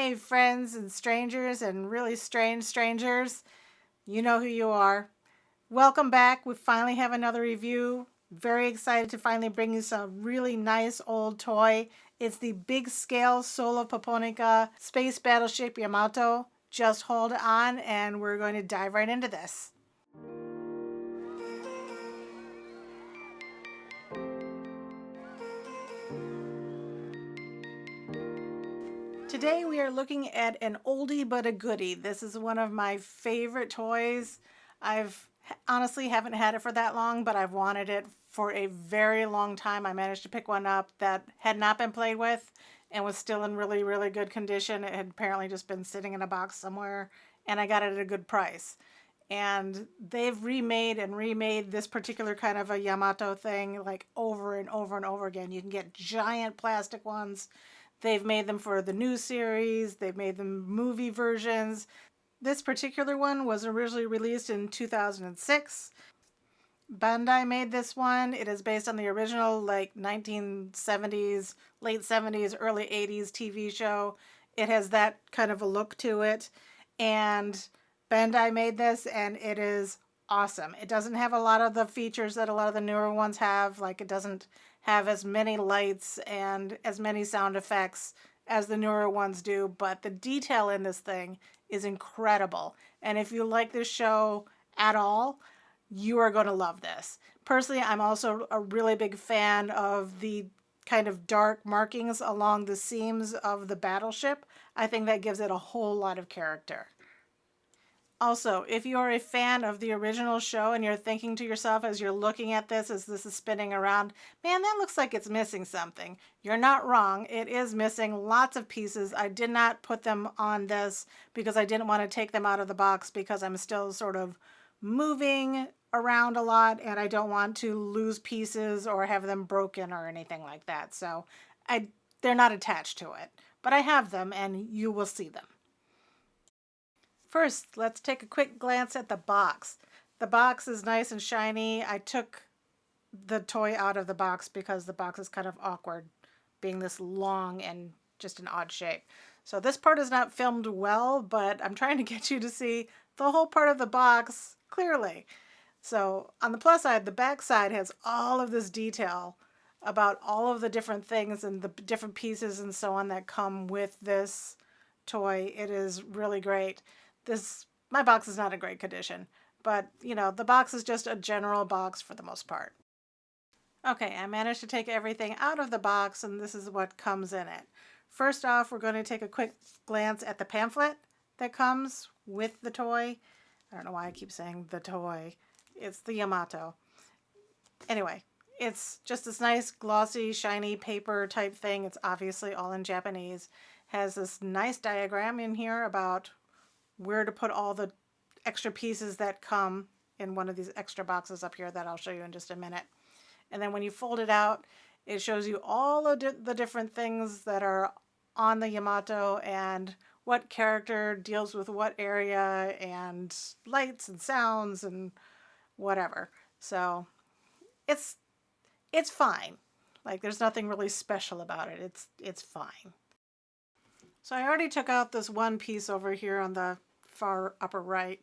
Hey, friends and strangers and really strange strangers. You know who you are. Welcome back. We finally have another review. Very excited to finally bring you some really nice old toy. It's the big scale Solo Popynica Space Battleship Yamato. Just hold on and we're going to dive right into this. Today we are looking at an oldie but a goodie. This is one of my favorite toys. I've honestly haven't had it for that long, but I've wanted it for a very long time. I managed to pick one up that had not been played with and was still in really, really good condition. It had apparently just been sitting in a box somewhere, and I got it at a good price. And they've remade and remade this particular kind of a Yamato thing like over and over and over again. You can get giant plastic ones. They've made them for the new series. They've made them movie versions. This particular one was originally released in 2006. Bandai made this one. It is based on the original like 1970s, late 70s, early 80s TV show. It has that kind of a look to it. And Bandai made this and it is awesome. It doesn't have a lot of the features that a lot of the newer ones have. Like it doesn't have as many lights and as many sound effects as the newer ones do, but the detail in this thing is incredible. And if you like this show at all, you are going to love this. Personally, I'm also a really big fan of the kind of dark markings along the seams of the battleship. I think that gives it a whole lot of character. Also, if you're a fan of the original show and you're thinking to yourself as you're looking at this, as this is spinning around, man, that looks like it's missing something. You're not wrong. It is missing lots of pieces. I did not put them on this because I didn't want to take them out of the box because I'm still sort of moving around a lot and I don't want to lose pieces or have them broken or anything like that. So they're not attached to it, but I have them and you will see them. First, let's take a quick glance at the box. The box is nice and shiny. I took the toy out of the box because the box is kind of awkward, being this long and just an odd shape. So this part is not filmed well, but I'm trying to get you to see the whole part of the box clearly. So on the plus side, the back side has all of this detail about all of the different things and the different pieces and so on that come with this toy. It is really great. My box is not in great condition, but you know, the box is just a general box for the most part. Okay, I managed to take everything out of the box and this is what comes in it. First off, we're going to take a quick glance at the pamphlet that comes with the toy. I don't know why I keep saying the toy. It's the Yamato. Anyway, it's just this nice glossy, shiny paper type thing. It's obviously all in Japanese. Has this nice diagram in here about where to put all the extra pieces that come in one of these extra boxes up here that I'll show you in just a minute. And then when you fold it out, it shows you all of the different things that are on the Yamato and what character deals with what area and lights and sounds and whatever. So it's fine. Like there's nothing really special about it. It's fine. So I already took out this one piece over here on the far upper right.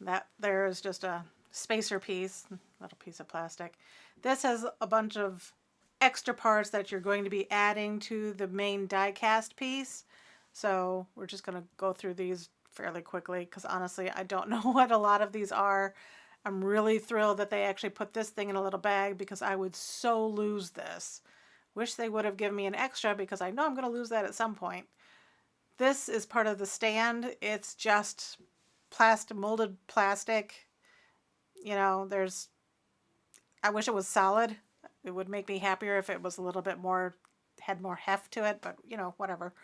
That there is just a spacer piece, little piece of plastic. This has a bunch of extra parts that you're going to be adding to the main die cast piece. So we're just going to go through these fairly quickly because honestly, I don't know what a lot of these are. I'm really thrilled that they actually put this thing in a little bag because I would so lose this. Wish they would have given me an extra because I know I'm going to lose that at some point. This is part of the stand. It's just molded plastic. You know, I wish it was solid. It would make me happier if it was a little bit more, had more heft to it, but you know, whatever.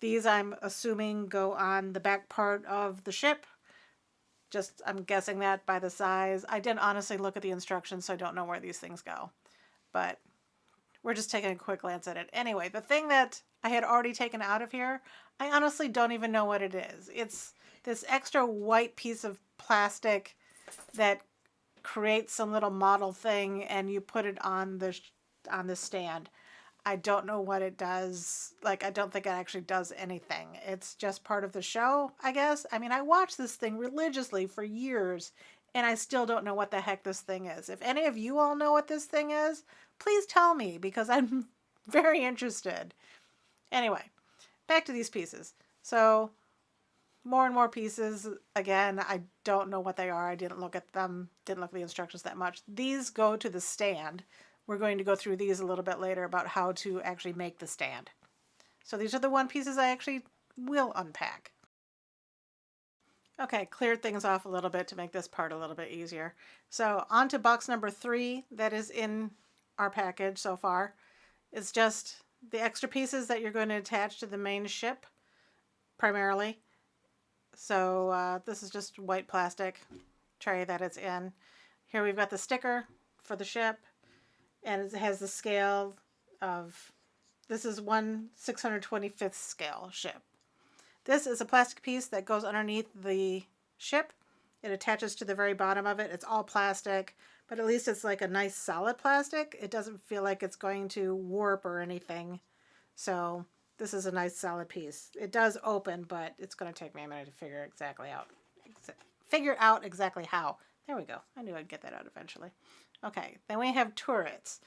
These I'm assuming go on the back part of the ship. Just, I'm guessing that by the size. I didn't honestly look at the instructions, so I don't know where these things go. But we're just taking a quick glance at it. Anyway, the thing that I had already taken out of here, I honestly don't even know what it is. It's this extra white piece of plastic that creates some little model thing and you put it on the stand. I don't know what it does. Like, I don't think it actually does anything. It's just part of the show, I guess. I mean, I watched this thing religiously for years, and I still don't know what the heck this thing is. If any of you all know what this thing is, please tell me, because I'm very interested. Anyway, back to these pieces. So, more and more pieces. Again, I don't know what they are. I didn't look at them, didn't look at the instructions that much. These go to the stand. We're going to go through these a little bit later about how to actually make the stand. So these are the one pieces I actually will unpack. Okay, cleared things off a little bit to make this part a little bit easier. So on to box number 3 that is in our package so far. It's just the extra pieces that you're going to attach to the main ship, primarily. So this is just white plastic tray that it's in. Here we've got the sticker for the ship, and it has the scale of, this is 1/625th scale ship. This is a plastic piece that goes underneath the ship. It attaches to the very bottom of it. It's all plastic, but at least it's like a nice solid plastic. It doesn't feel like it's going to warp or anything. So this is a nice solid piece. It does open, but it's going to take me a minute to figure out exactly how. There we go. I knew I'd get that out eventually. Okay, then we have turrets.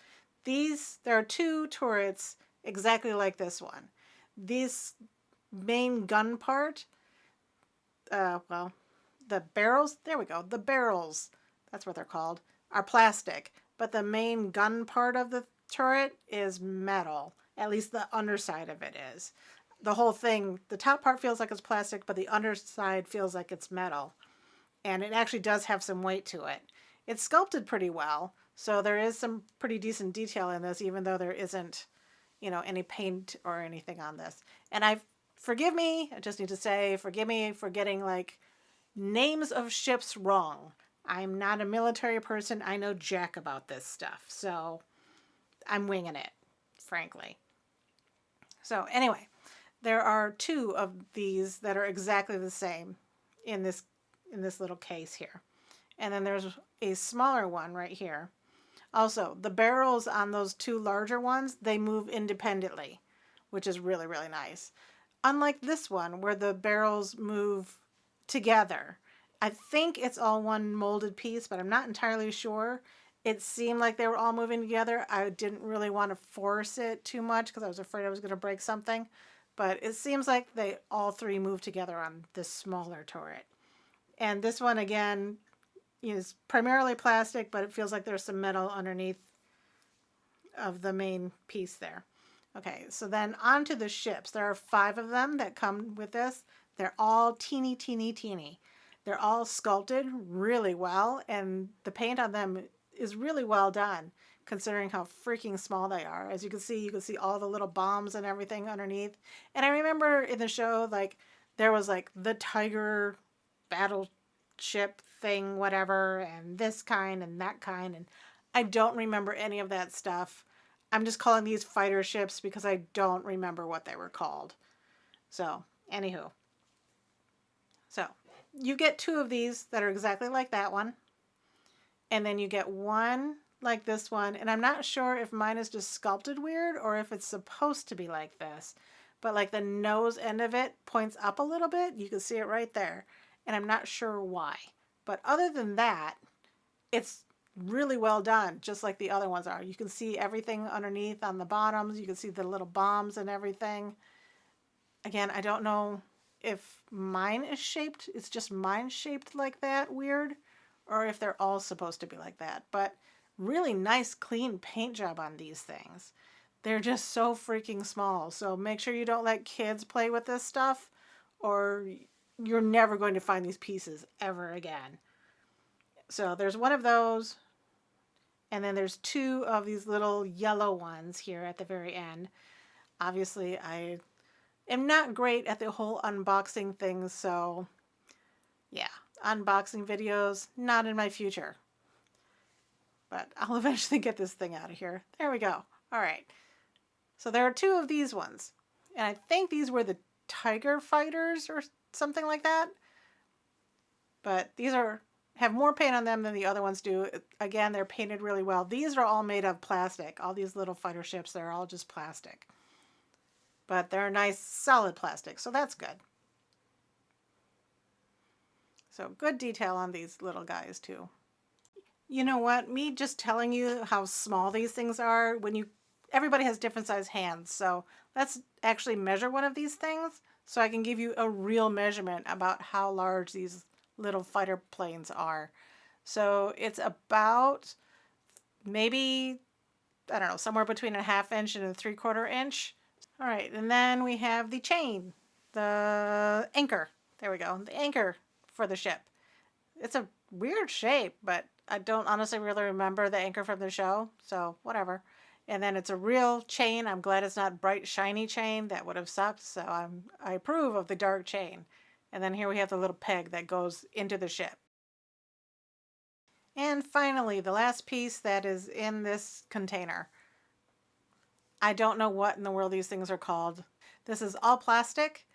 There are 2 turrets exactly like this one. This main gun part, well, the barrels, there we go, the barrels, that's what they're called, are plastic, but the main gun part of the turret is metal. At least the underside of it is. The whole thing, the top part feels like it's plastic, but the underside feels like it's metal. And it actually does have some weight to it. It's sculpted pretty well, so there is some pretty decent detail in this, even though there isn't, any paint or anything on this. And forgive me, I just need to say, forgive me for getting, names of ships wrong. I'm not a military person. I know jack about this stuff, so I'm winging it, frankly. So anyway, there are 2 of these that are exactly the same in this little case here. And then there's a smaller one right here. Also, the barrels on those 2 larger ones, they move independently, which is really, really nice. Unlike this one, where the barrels move together. I think it's all one molded piece, but I'm not entirely sure. It seemed like they were all moving together. I didn't really want to force it too much because I was afraid I was going to break something. But it seems like they all 3 move together on this smaller turret. And this one, again, is primarily plastic, but it feels like there's some metal underneath of the main piece there. Okay, so then on to the ships. There are 5 of them that come with this. They're all teeny, teeny, teeny. They're all sculpted really well, and the paint on them is really well done, considering how freaking small they are. As you can see all the little bombs and everything underneath. And I remember in the show, there was the Tiger Battleship thing, whatever, and this kind and that kind, and I don't remember any of that stuff. I'm just calling these fighter ships because I don't remember what they were called. So, anywho. So, you get 2 of these that are exactly like that one. And then you get one like this one. And I'm not sure if mine is just sculpted weird or if it's supposed to be like this. But the nose end of it points up a little bit. You can see it right there. And I'm not sure why. But other than that, it's really well done, just like the other ones are. You can see everything underneath on the bottoms. You can see the little bombs and everything. Again, I don't know if mine is shaped. It's just mine shaped like that weird, or if they're all supposed to be like that. But really nice, clean paint job on these things. They're just so freaking small. So make sure you don't let kids play with this stuff, or you're never going to find these pieces ever again. So there's one of those, and then there's 2 of these little yellow ones here at the very end. Obviously, I am not great at the whole unboxing thing, so yeah, unboxing videos, not in my future. But I'll eventually get this thing out of here. There we go. All right. So there are 2 of these ones, and I think these were the Tiger Fighters or something like that. But these have more paint on them than the other ones do. Again, they're painted really well. These are all made of plastic. All these little fighter ships, they're all just plastic. But they're nice, solid plastic, so that's good. So good detail on these little guys too. You know what? Me just telling you how small these things are, everybody has different size hands. So let's actually measure one of these things so I can give you a real measurement about how large these little fighter planes are. So it's about maybe, I don't know, somewhere between a 1/2 inch and a 3/4 inch. All right, and then we have the chain, the anchor. There we go, the anchor for the ship. It's a weird shape, but I don't honestly really remember the anchor from the show, so whatever. And then it's a real chain. I'm glad it's not bright, shiny chain. That would have sucked, so I approve of the dark chain. And then here we have the little peg that goes into the ship. And finally, the last piece that is in this container. I don't know what in the world these things are called. This is all plastic,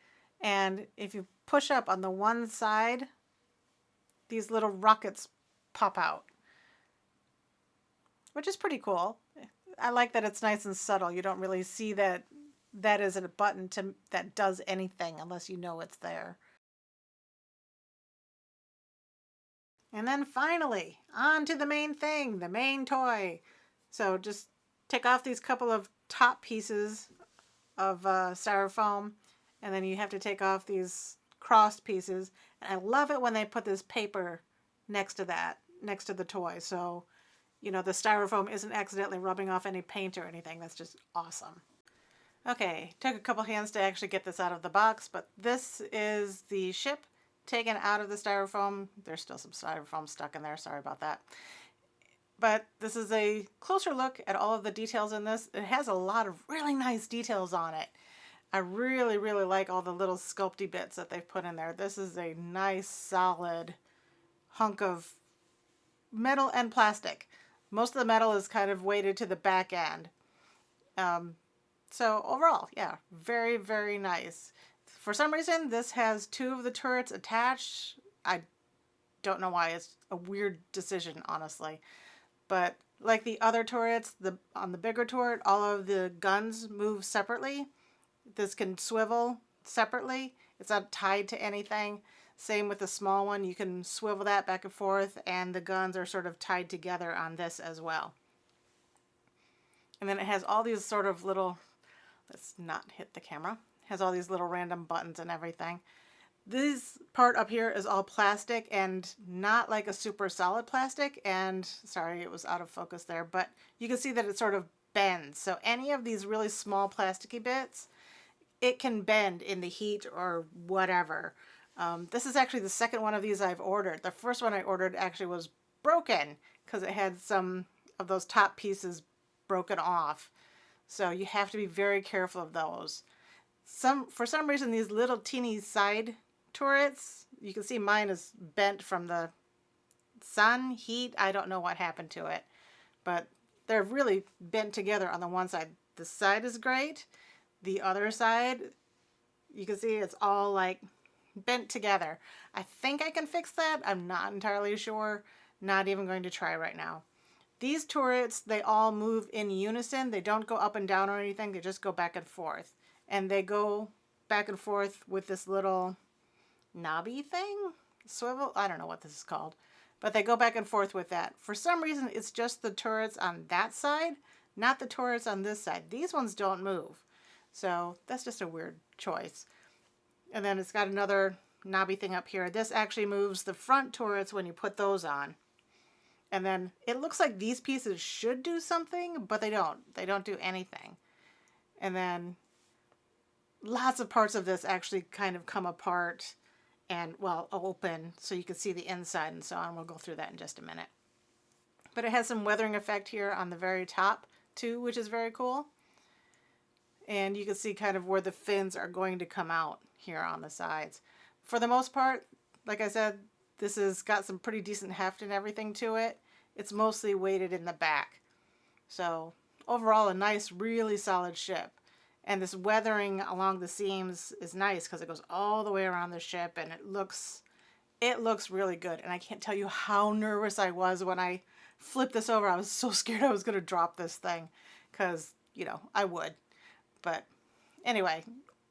and if you push up on the one side, these little rockets pop out, which is pretty cool. I like that it's nice and subtle. You don't really see that is a button that does anything unless you know it's there. And then finally, on to the main thing, the main toy. So just take off these couple of top pieces of styrofoam, and then you have to take off these crossed pieces. And I love it when they put this paper next to the toy, so the styrofoam isn't accidentally rubbing off any paint or anything. That's just awesome. Okay, took a couple hands to actually get this out of the box, but this is the ship taken out of the styrofoam. There's still some styrofoam stuck in there, sorry about that. But this is a closer look at all of the details in this. It has a lot of really nice details on it. I really, really like all the little sculpty bits that they've put in there. This is a nice, solid hunk of metal and plastic. Most of the metal is kind of weighted to the back end. So overall, yeah, very, very nice. For some reason, this has 2 of the turrets attached. I don't know why. It's a weird decision, honestly. But like the other turrets, on the bigger turret, all of the guns move separately. This can swivel separately. It's not tied to anything. Same with the small one. You can swivel that back and forth, and the guns are sort of tied together on this as well. And then it has all these sort of little, let's not hit the camera, it has all these little random buttons and everything. This part up here is all plastic and not like a super solid plastic, and sorry it was out of focus there, but you can see that it sort of bends. So any of these really small plasticky bits, it can bend in the heat or whatever. This is actually the second one of these I've ordered. The first one I ordered actually was broken because it had some of those top pieces broken off. So you have to be very careful of those. For some reason, these little teeny side turrets, you can see mine is bent from the sun, heat. I don't know what happened to it, but they're really bent together on the one side. This side is great. The other side, you can see it's all like bent together. I think I can fix that. I'm not entirely sure. Not even going to try right now. These turrets, they all move in unison. They don't go up and down or anything. They just go back and forth. And they go back and forth with this little knobby thing? Swivel? I don't know what this is called. But they go back and forth with that. For some reason, it's just the turrets on that side, not the turrets on this side. These ones don't move. So that's just a weird choice. And then it's got another knobby thing up here. This actually moves the front turrets when you put those on. And then it looks like these pieces should do something, but they don't. They don't do anything. And then lots of parts of this actually kind of come apart and, well, open so you can see the inside and so on. We'll go through that in just a minute. But it has some weathering effect here on the very top too, which is very cool. And you can see kind of where the fins are going to come out here on the sides. For the most part, like I said, this has got some pretty decent heft and everything to it. It's mostly weighted in the back. So overall, a nice, really solid ship. And this weathering along the seams is nice because it goes all the way around the ship and it looks It looks really good, and I can't tell you how nervous I was when I flipped this over. I was so scared I was going to drop this thing because, you know, I would. But anyway,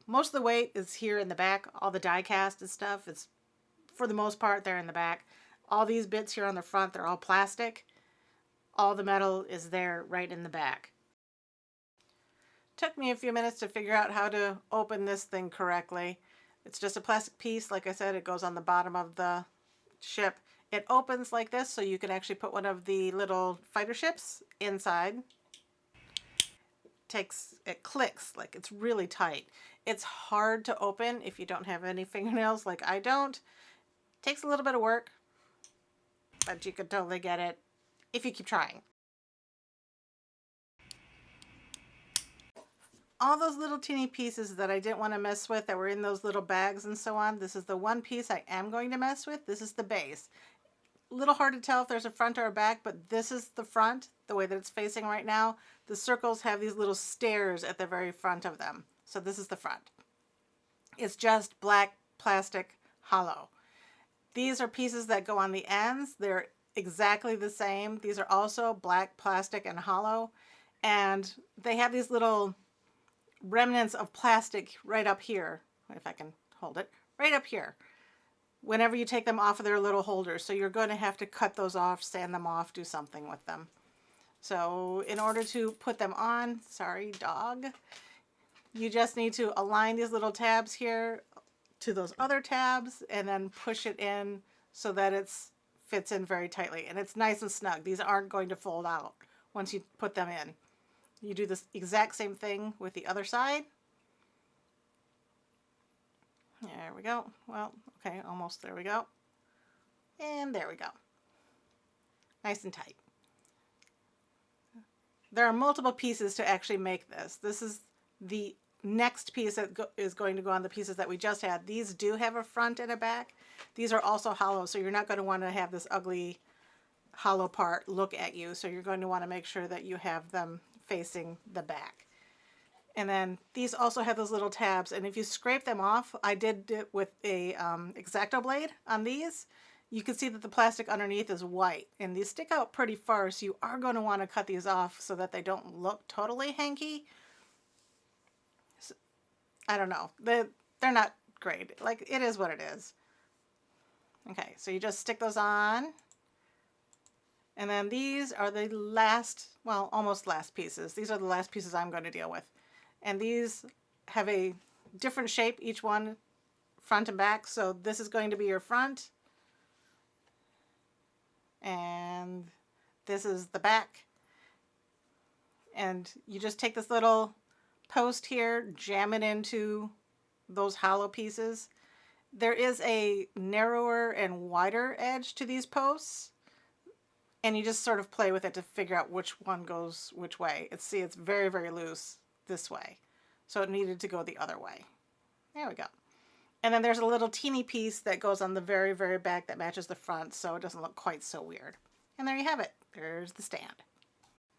most of the weight is here in the back. All the die cast and stuff, it's for the most part they're in the back. All these bits here on the front, they're all plastic. All the metal is there right in the back. Took me a few minutes to figure out how to open this thing correctly. It's just a plastic piece. Like I said, it goes on the bottom of the ship. It opens like this, so you can actually put one of the little fighter ships inside. It clicks, like it's really tight. It's hard to open if you don't have any fingernails like I don't. Takes a little bit of work, but you could totally get it if you keep trying. All those little teeny pieces that I didn't want to mess with that were in those little bags and so on, this is the one piece I am going to mess with. This is the base. A little hard to tell if there's a front or a back, but this is the front, the way that it's facing right now. The circles have these little stairs at the very front of them. So this is the front. It's just black plastic hollow. These are pieces that go on the ends. They're exactly the same. These are also black plastic and hollow. And they have these little remnants of plastic right up here, if I can hold it, right up here, whenever you take them off of their little holders. So you're going to have to cut those off, sand them off, do something with them. So in order to put them on, sorry dog, you just need to align these little tabs here to those other tabs and then push it in so that it fits in very tightly. And it's nice and snug. These aren't going to fold out once you put them in. You do this exact same thing with the other side. There we go. Well, okay, almost there we go. And there we go. Nice and tight. There are multiple pieces to actually make this. This is the next piece that is going to go on the pieces that we just had. These do have a front and a back. These are also hollow, so you're not going to want to have this ugly hollow part look at you. So you're going to want to make sure that you have them facing the back. And then these also have those little tabs, and if you scrape them off, I did it with a X-Acto blade on these, you can see that the plastic underneath is white, and these stick out pretty far, so you are going to want to cut these off so that they don't look totally hanky. So, I don't know, they're not great. Like, it is what it is. Okay, so you just stick those on. And then these are the last, well, almost last pieces. These are the last pieces I'm going to deal with. And these have a different shape, each one, front and back. So this is going to be your front. And this is the back. And you just take this little post here, jam it into those hollow pieces. There is a narrower and wider edge to these posts. And you just sort of play with it to figure out which one goes which way. See, it's very, very loose this way. So it needed to go the other way. There we go. And then there's a little teeny piece that goes on the very, very back that matches the front, so it doesn't look quite so weird. And there you have it. There's the stand.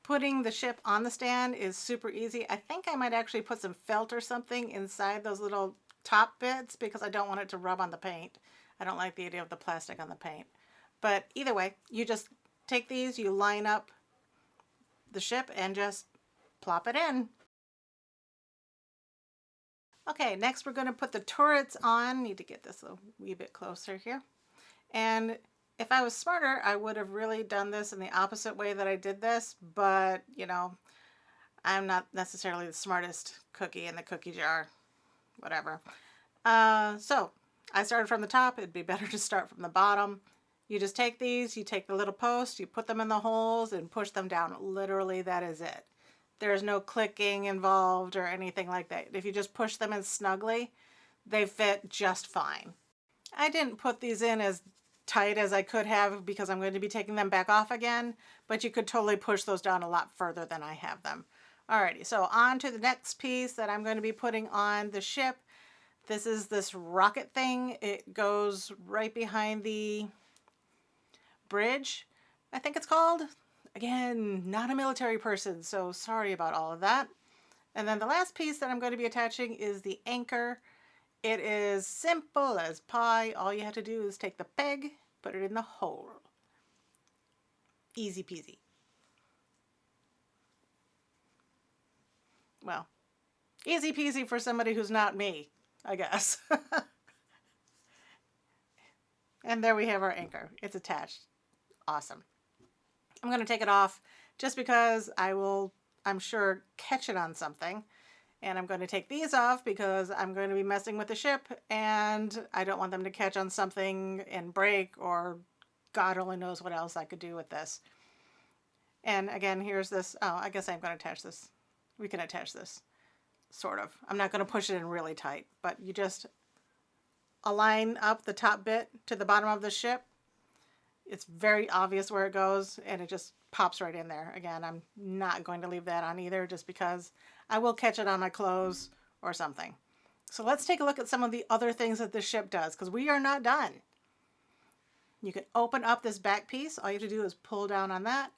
Putting the ship on the stand is super easy. I think I might actually put some felt or something inside those little top bits because I don't want it to rub on the paint. I don't like the idea of the plastic on the paint. But either way, you just take these, you line up the ship and just plop it in. Okay, next we're going to put the turrets on. Need to get this a wee bit closer here. And if I was smarter, I would have really done this in the opposite way that I did this, but, you know, I'm not necessarily the smartest cookie in the cookie jar. Whatever. So I started from the top. It'd be better to start from the bottom. You just take these, you take the little posts, you put them in the holes and push them down. Literally, that is it. There's no clicking involved or anything like that. If you just push them in snugly, they fit just fine. I didn't put these in as tight as I could have because I'm going to be taking them back off again, but you could totally push those down a lot further than I have them. Alrighty, so on to the next piece that I'm going to be putting on the ship. This is this rocket thing. It goes right behind the bridge, I think it's called. Again, not a military person, so sorry about all of that. And then the last piece that I'm going to be attaching is the anchor. It is simple as pie. All you have to do is take the peg, put it in the hole. Easy peasy. Well, easy peasy for somebody who's not me, I guess. And there we have our anchor. It's attached. Awesome. I'm going to take it off just because I will, I'm sure, catch it on something. And I'm going to take these off because I'm going to be messing with the ship and I don't want them to catch on something and break, or God only knows what else I could do with this. And again, here's this. Oh, I guess I'm going to attach this. We can attach this, sort of. I'm not going to push it in really tight, but you just align up the top bit to the bottom of the ship. It's very obvious where it goes, and it just pops right in there. Again, I'm not going to leave that on either, just because I will catch it on my clothes or something. So let's take a look at some of the other things that this ship does, because we are not done. You can open up this back piece. All you have to do is pull down on that.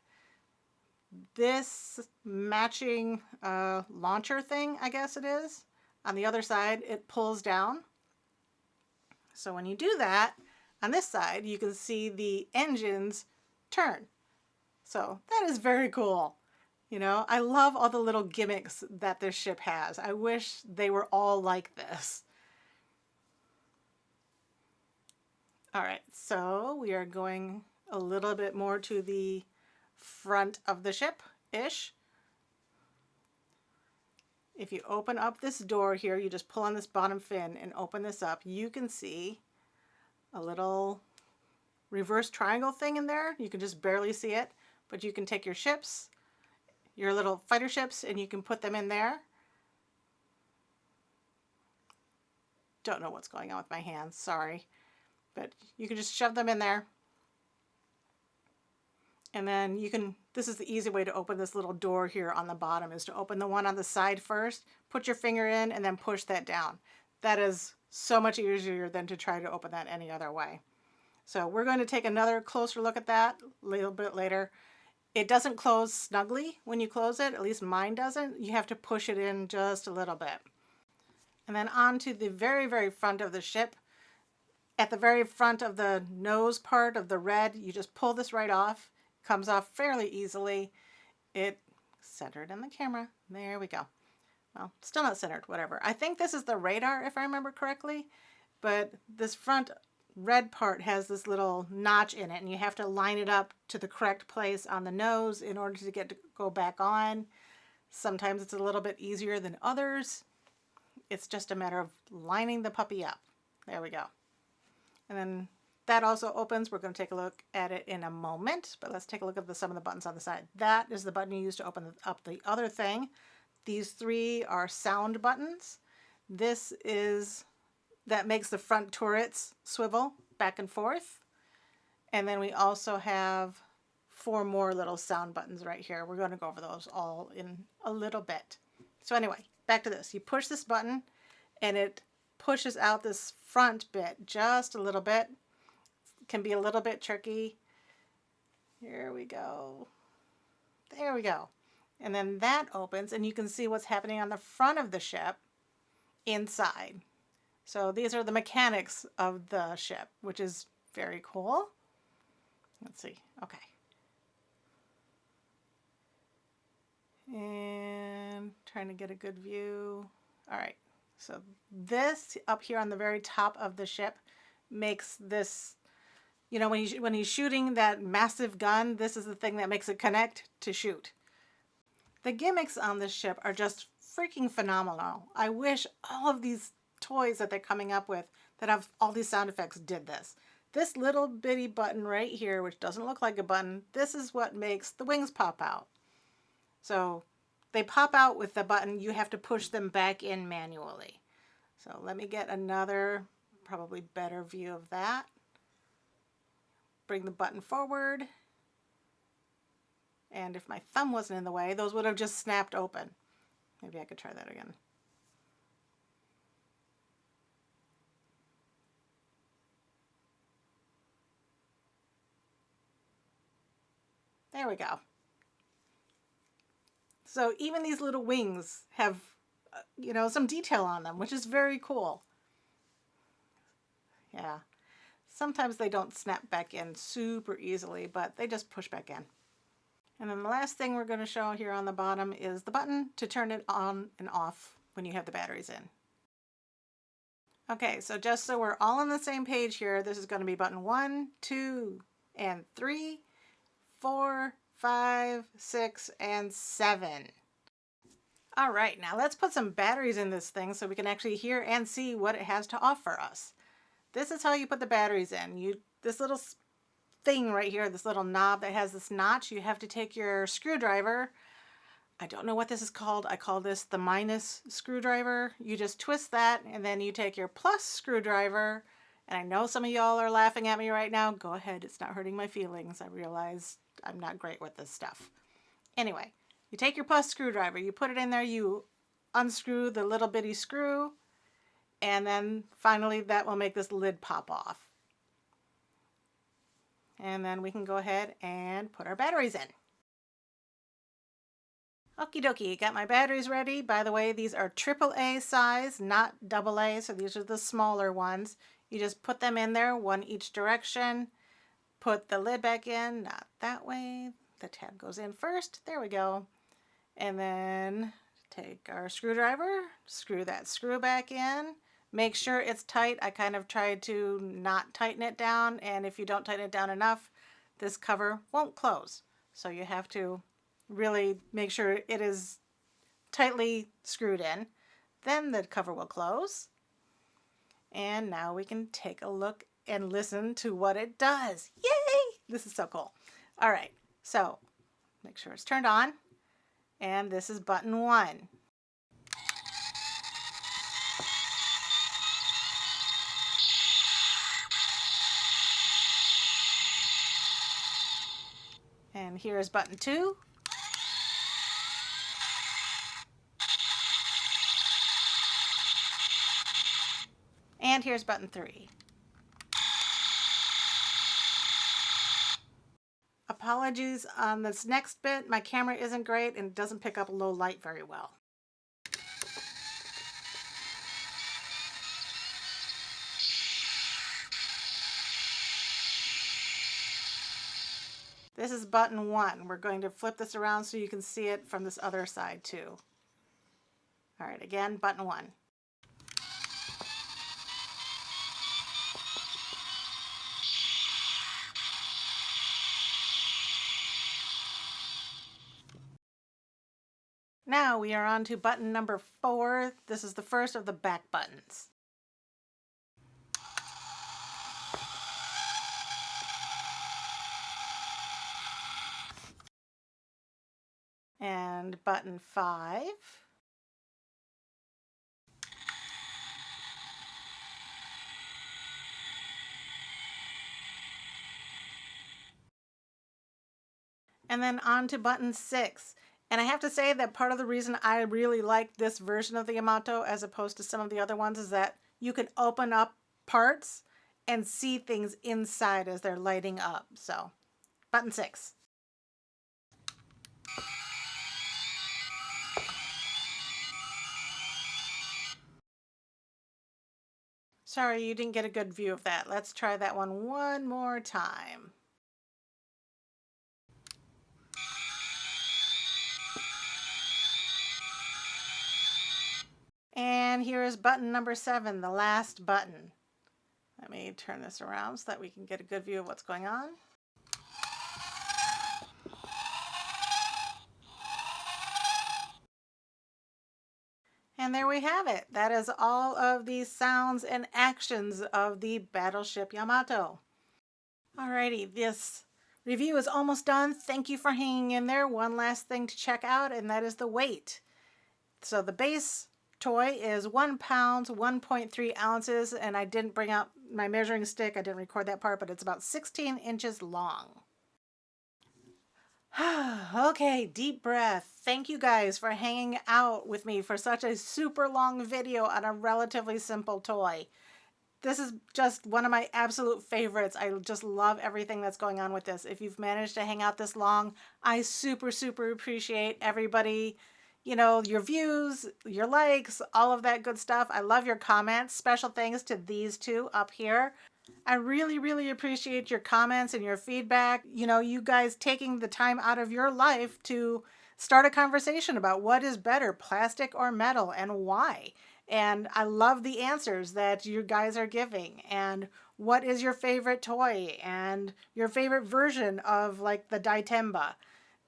This matching launcher thing, I guess it is, on the other side, it pulls down. So when you do that, on this side, you can see the engines turn. So that is very cool. You know, I love all the little gimmicks that this ship has. I wish they were all like this. All right, so we are going a little bit more to the front of the ship-ish. If you open up this door here, you just pull on this bottom fin and open this up, you can see a little reverse triangle thing in there. You can just barely see it, but you can take your ships, your little fighter ships, and you can put them in there. Don't know what's going on with my hands, sorry. But you can just shove them in there. And then you can, this is the easy way to open this little door here on the bottom, is to open the one on the side first, put your finger in, and then push that down. That is so much easier than to try to open that any other way. So we're going to take another closer look at that a little bit later. It doesn't close snugly when you close it, at least mine doesn't. You have to push it in just a little bit. And then on to the very, very front of the ship. At the very front of the nose part of the red, you just pull this right off. Comes off fairly easily. It centered in the camera. There we go. Well, still not centered, whatever. I think this is the radar, if I remember correctly, but this front red part has this little notch in it, and you have to line it up to the correct place on the nose in order to get to go back on. Sometimes it's a little bit easier than others. It's just a matter of lining the puppy up. There we go. And then that also opens. We're going to take a look at it in a moment, but let's take a look at some of the buttons on the side. That is the button you use to open up the other thing. These three are sound buttons. This is, that makes the front turrets swivel back and forth. And then we also have 4 more little sound buttons right here. We're going to go over those all in a little bit. So anyway, back to this. You push this button and it pushes out this front bit just a little bit. Can be a little bit tricky. Here we go. There we go. And then that opens and you can see what's happening on the front of the ship inside. So these are the mechanics of the ship, which is very cool. Let's see. Okay. And trying to get a good view. All right. So this up here on the very top of the ship makes this, you know, when he's shooting that massive gun, this is the thing that makes it connect to shoot. The gimmicks on this ship are just freaking phenomenal. I wish all of these toys that they're coming up with that have all these sound effects did this. This little bitty button right here, which doesn't look like a button, this is what makes the wings pop out. So they pop out with the button. You have to push them back in manually. So let me get another, probably better view of that. Bring the button forward. And if my thumb wasn't in the way, those would have just snapped open. Maybe I could try that again. There we go. So even these little wings have, you know, some detail on them, which is very cool. Yeah. Sometimes they don't snap back in super easily, but they just push back in. And then the last thing we're going to show here on the bottom is the button to turn it on and off when you have the batteries in. Okay, so just so we're all on the same page here, this is going to be button 1, 2, and 3, 4, 5, 6, and 7. All right, now let's put some batteries in this thing so we can actually hear and see what it has to offer us. This is how you put the batteries in. This little thing right here, this little knob that has this notch, you have to take your screwdriver. I don't know what this is called. I call this the minus screwdriver. You just twist that and then you take your plus screwdriver. And I know some of y'all are laughing at me right now. Go ahead, it's not hurting my feelings. I realize I'm not great with this stuff. Anyway, you take your plus screwdriver, you put it in there, you unscrew the little bitty screw, and then finally that will make this lid pop off. And then we can go ahead and put our batteries in. Okie dokie, got my batteries ready. By the way, these are AAA size, not AA, so these are the smaller ones. You just put them in there, one each direction. Put the lid back in, not that way. The tab goes in first, there we go. And then take our screwdriver, screw that screw back in. Make sure it's tight. I kind of tried to not tighten it down, and if you don't tighten it down enough, this cover won't close. So you have to really make sure it is tightly screwed in. Then the cover will close. And now we can take a look and listen to what it does. Yay! This is so cool. All right, so make sure it's turned on. And this is button 1. And here is button 2. And here's button 3. Apologies on this next bit. My camera isn't great and doesn't pick up low light very well. This is button 1. We're going to flip this around so you can see it from this other side too. All right, again, button 1. Now we are on to button number 4. This is the first of the back buttons. And button 5. And then on to button 6. And I have to say that part of the reason I really like this version of the Yamato as opposed to some of the other ones is that you can open up parts and see things inside as they're lighting up. So, button 6. Sorry, you didn't get a good view of that. Let's try that one more time. And here is button number 7, the last button. Let me turn this around so that we can get a good view of what's going on. And there we have it. That is all of the sounds and actions of the Battleship Yamato. Alrighty, this review is almost done. Thank you for hanging in there. One last thing to check out, and that is the weight. So the base toy is 1 pound, 1.3 ounces, and I didn't bring out my measuring stick. I didn't record that part, but it's about 16 inches long. Okay, deep breath. Thank you guys for hanging out with me for such a super long video on a relatively simple toy. This is just one of my absolute favorites. I just love everything that's going on with this. If you've managed to hang out this long, I super appreciate everybody, you know, your views, your likes, all of that good stuff. I love your comments. Special thanks to these two up here. I really, really appreciate your comments and your feedback. You know, you guys taking the time out of your life to start a conversation about what is better, plastic or metal, and why. And I love the answers that you guys are giving. And what is your favorite toy and your favorite version of like the Daitemba?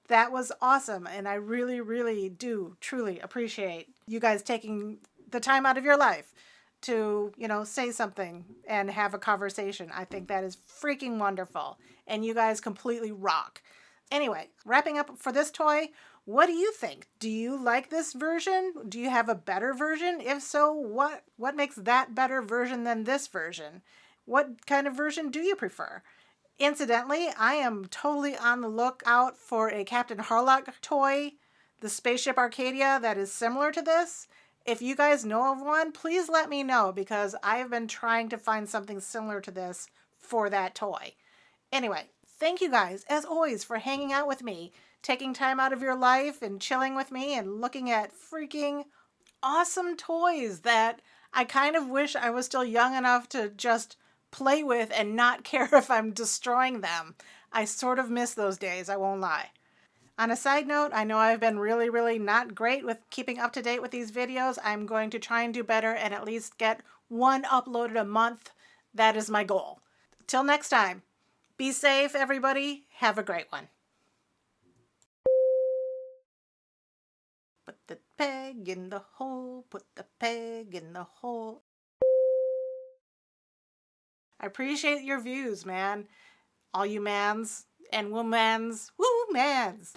That was awesome. And I really, really do truly appreciate you guys taking the time out of your life to, you know, say something and have a conversation. I think that is freaking wonderful. And you guys completely rock. Anyway, wrapping up for this toy, what do you think? Do you like this version? Do you have a better version? If so, what makes that better version than this version? What kind of version do you prefer? Incidentally, I am totally on the lookout for a Captain Harlock toy, the Spaceship Arcadia, that is similar to this. If you guys know of one, please let me know because I've been trying to find something similar to this for that toy. Anyway, thank you guys, as always, for hanging out with me, taking time out of your life and chilling with me and looking at freaking awesome toys that I kind of wish I was still young enough to just play with and not care if I'm destroying them. I sort of miss those days, I won't lie. On a side note, I know I've been really, really not great with keeping up to date with these videos. I'm going to try and do better and at least get one uploaded a month. That is my goal. Till next time, be safe, everybody. Have a great one. Put the peg in the hole, put the peg in the hole. I appreciate your views, man. All you mans and womans. Woo, mans.